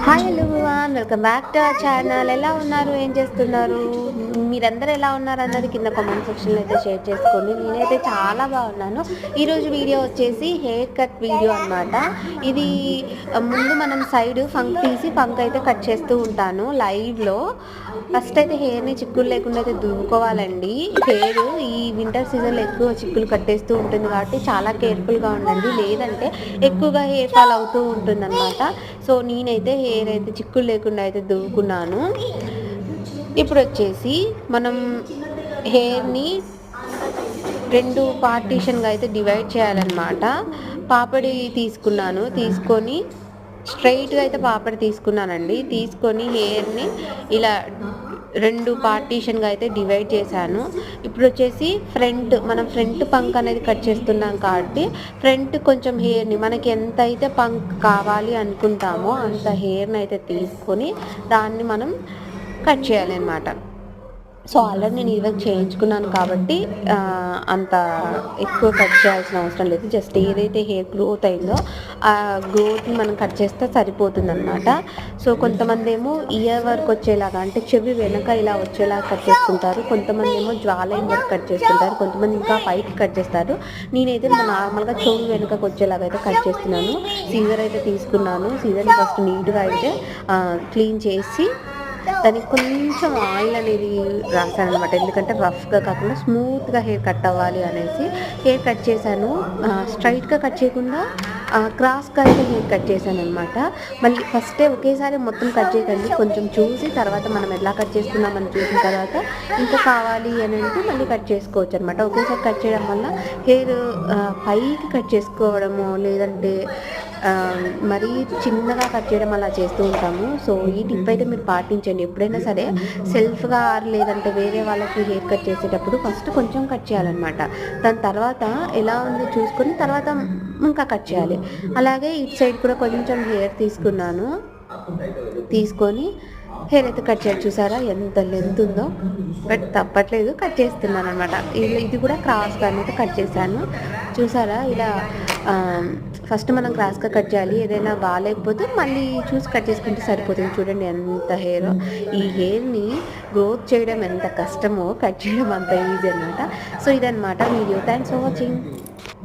Hi everyone, welcome back to our channel. ఎలా ఉన్నారు, ఏం చేస్తున్నారు, మీరందరూ ఎలా ఉన్నారు అన్నది కింద కామెంట్ సెక్షన్లో అయితే షేర్ చేసుకోండి. నేనైతే చాలా బాగున్నాను. ఈరోజు వీడియో వచ్చేసి హెయిర్ కట్ వీడియో అనమాట. ఇది ముందు మనం సైడ్ ఫంక్ తీసి ఫంక్ అయితే కట్ చేస్తూ ఉంటాను లైవ్లో. ఫస్ట్ అయితే హెయిర్ని చిక్కులు లేకుండా అయితే దువ్వుకోవాలండి. హెయిర్ ఈ వింటర్ సీజన్లో ఎక్కువ చిక్కులు కట్టేస్తూ ఉంటుంది కాబట్టి చాలా కేర్ఫుల్గా ఉండండి, లేదంటే ఎక్కువగా హెయిర్ ఫాల్ అవుతూ ఉంటుంది అనమాట. సో నేనైతే హెయిర్ అయితే చిక్కులు లేకుండా అయితే దువ్వుకున్నాను. ఇప్పుడు వచ్చేసి మనం హెయిర్ని 2 పార్టీషన్గా అయితే డివైడ్ చేయాలన్నమాట. పాపడి తీసుకొని స్ట్రైట్గా అయితే పాపడి తీసుకున్నానండి. తీసుకొని హెయిర్ని ఇలా 2 పార్టీషన్గా అయితే డివైడ్ చేశాను. ఇప్పుడు వచ్చేసి మనం ఫ్రంట్ పంక్ అనేది కట్ చేస్తున్నాం కాబట్టి ఫ్రంట్ కొంచెం హెయిర్ని మనకి ఎంత అయితే పంక్ కావాలి అనుకుంటామో అంత హెయిర్ని అయితే తీసుకొని దాన్ని మనం కట్ చేయాలి అన్నమాట. సో ఆల్రెడీ నేను ఇదివరకు చేయించుకున్నాను కాబట్టి అంత ఎక్కువ కట్ చేయాల్సిన అవసరం లేదు. జస్ట్ ఏదైతే హెయిర్ గ్రోత్ అయిందో ఆ గ్రోత్ని మనం కట్ చేస్తే సరిపోతుంది అనమాట. సో కొంతమంది ఏమో ఇయర్ వరకు వచ్చేలాగా, అంటే చెవి వెనక ఇలా వచ్చేలాగా కట్ చేసుకుంటారు. కొంతమంది ఏమో జ్వాలైన్ వరకు కట్ చేసుకుంటారు. కొంతమంది ఇంకా పైకి కట్ చేస్తారు. నేనైతే నార్మల్గా చెవి వెనుకకు వచ్చేలాగా అయితే కట్ చేస్తున్నాను. సీజర్ అయితే తీసుకున్నాను. సీజర్ని ఫస్ట్ నీట్గా అయితే క్లీన్ చేసి దానికి కొంచెం ఆయిల్ అనేది రాశాను అనమాట. ఎందుకంటే రఫ్గా కాకుండా స్మూత్గా హెయిర్ కట్ అవ్వాలి అనేసి హెయిర్ కట్ చేశాను. స్ట్రైట్గా కట్ చేయకుండా క్రాస్గా అయితే హెయిర్ కట్ చేశాను అనమాట. మళ్ళీ ఫస్టే ఒకేసారి మొత్తం కట్ చేయకండి, కొంచెం చూసి తర్వాత మనం ఎలా కట్ చేసుకున్నామని చూసిన తర్వాత ఇంకా కావాలి అని అంటే మళ్ళీ కట్ చేసుకోవచ్చు అనమాట. ఒకేసారి కట్ చేయడం వల్ల హెయిర్ పైకి కట్ చేసుకోవడము, లేదంటే మరీ చిన్నగా కట్ చేయడం అలా చేస్తూ ఉంటాము. సో ఈ టిప్ అయితే మీరు పాటించండి. ఎప్పుడైనా సరే సెల్ఫ్గా లేదంటే వేరే వాళ్ళకి హెయిర్ కట్ చేసేటప్పుడు ఫస్ట్ కొంచెం కట్ చేయాలన్నమాట. దాని తర్వాత ఎలా ఉందో చూసుకొని తర్వాత ఇంకా కట్ చేయాలి. అలాగే ఇటు సైడ్ కూడా కొంచెం హెయిర్ తీసుకొని హెయిర్ అయితే కట్ చేయాలి. చూసారా ఎంత లెంత్ ఉందో, బట్ తప్పట్లేదు, కట్ చేస్తున్నాను అనమాట. ఇది కూడా క్రాస్గా అయితే కట్ చేశాను. చూసారా ఇలా ఫస్ట్ మనం క్రాస్గా కట్ చేయాలి. ఏదైనా బాగాలేకపోతే మళ్ళీ చూసి కట్ చేసుకుంటే సరిపోతుంది. చూడండి ఎంత హెయిర్. ఈ హెయిర్ని గ్రోత్ చేయడం ఎంత కష్టమో కట్ చేయడం అంత ఈజీ అనమాట. సో ఇదనమాట వీడియో. Thanks for watching.